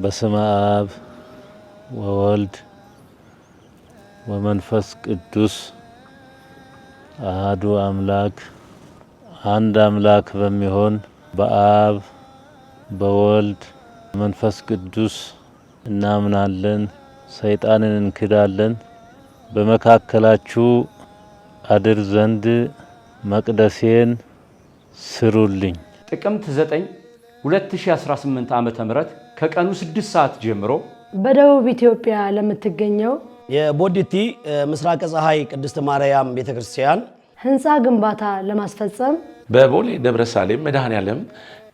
በስመ አብ ወወልድ ወመንፈስ ቅዱስ አሐዱ አምላክ አንድ አምላክ በሚሆን በአብ በወልድ መንፈስ ቅዱስ እናምናለን። ሰይጣንን እንክዳለን። በመካከላችሁ አድር ዘንድ መቅደሴን ስሩልኝ። ጥቅምት 9 2018 ዓመተ ምህረት ከቀኑ 6 ሰዓት ጀምሮ በደቡብ ኢትዮጵያ ለምትገኘው የቦዲቲ ምስራቀ ፀሐይ ቅድስት ማርያም ቤተክርስቲያን ህንፃ ግንባታ ለማስፈጸም በቦሌ ደብረሳሌም መድኃኔዓለም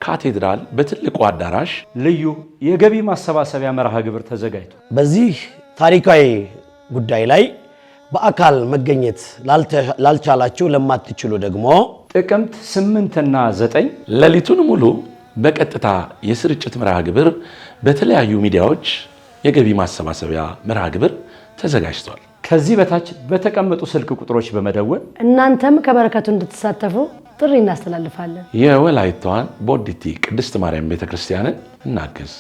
ካቴድራል በትልቁ አዳራሽ ልዩ የገቢ ማሰባሰቢያ መርሃ ግብር ተዘጋጅቷል። በዚህ ታሪካዊ ጉዳይ ላይ በአካል መገኘት ላልቻላችሁ ለማትችሉ ደግሞ ጥቅምት 8 እና 9 ሌሊቱን ሙሉ በቀጥታ የስርጭት መርሃ ግብር በተለያዩ ሚዲያዎች የገቢ ማሰባሰቢያ መርሃ ግብር ተዘጋጅቷል። ከዚህ በታች በተቀመጡ ስልክ ቁጥሮች በመደወል እናንተም ከበረከቱ እንድትሳተፉ ጥሪ እናስተላልፋለን። የወላይታዋን ቦዲቲ ቅድስት ማርያም ቤተክርስቲያንን እናግዝ።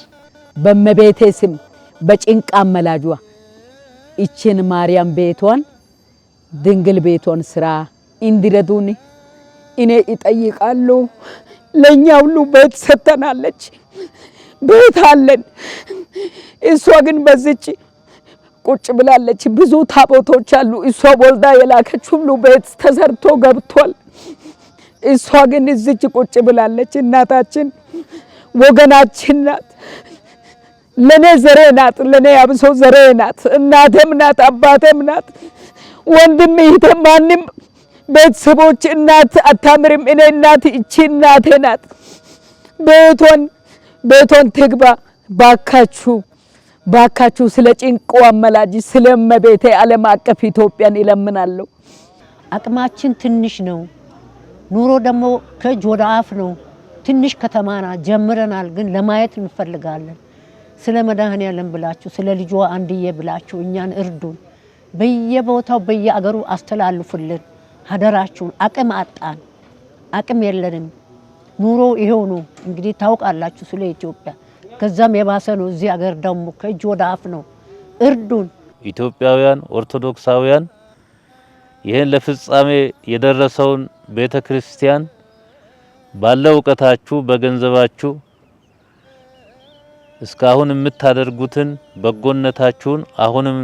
በመቤቴ ስም በጭንቃ አመላጇ እቺን ማርያም ቤቷን ድንግል ቤቷን ስራ እንዲረዱን እኔ ይጠይቃሉ። ለኛ ሁሉ ቤት ሰተናለች፣ ቤት አለን። እሷ ግን በዚች ቁጭ ብላለች። ብዙ ታቦቶች አሉ። እሷ ወልዳ የላከች ሁሉ ቤት ተሰርቶ ገብቷል። እሷ ግን እዚች ቁጭ ብላለች። እናታችን ወገናችን ናት። ለኔ ዘሬ ናት። ለኔ አብሶ ዘሬ ናት። እናቴም ናት፣ አባቴም ናት፣ ወንድም ይሄም ማንም ቤተሰቦች እናት አታምርም። እኔ እናት እቺ እናቴ ናት። ቤቶን ትግባ ባካችሁ ስለ ጭንቁ አመላጅ ስለ እመቤቴ ዓለም አቀፍ ኢትዮጵያን ይለምናለሁ። አቅማችን ትንሽ ነው። ኑሮ ደግሞ ከእጅ ወደ አፍ ነው። ትንሽ ከተማና ጀምረናል፣ ግን ለማየት እንፈልጋለን። ስለ መድኃኔዓለም ብላችሁ ስለ ልጇ አንድዬ ብላችሁ እኛን እርዱን። በየቦታው በየአገሩ አስተላልፉልን ሀደራችሁን። አቅም አጣን፣ አቅም የለንም። ኑሮ ይሄው ነው እንግዲህ ታውቃላችሁ ስለ ኢትዮጵያ። ከዛም የባሰ ነው። እዚህ አገር ደግሞ ከእጅ ወደ አፍ ነው። እርዱን። ኢትዮጵያውያን ኦርቶዶክሳውያን ይህን ለፍጻሜ የደረሰውን ቤተክርስቲያን ባለው ዕውቀታችሁ በገንዘባችሁ እስካሁን የምታደርጉትን በጎነታችሁን አሁንም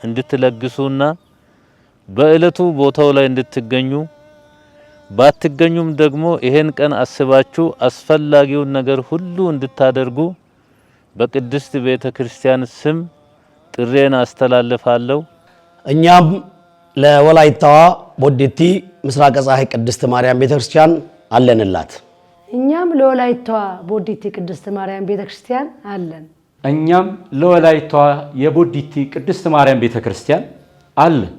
እንድትለግሱና በእለቱ ቦታው ላይ እንድትገኙ ባትገኙም ደግሞ ይሄን ቀን አስባችሁ አስፈላጊውን ነገር ሁሉ እንድታደርጉ በቅድስት ቤተክርስቲያን ስም ጥሬን አስተላልፋለሁ። እኛም ለወላይታዋ ቦዲቲ ምስራቀ ፀሐይ ቅድስት ማርያም ቤተክርስቲያን አለንላት። እኛም ለወላይታዋ ቦዲቲ ቅድስት ማርያም ቤተክርስቲያን አለን። እኛም ለወላይታዋ የቦዲቲ ቅድስት ማርያም ቤተክርስቲያን አለን።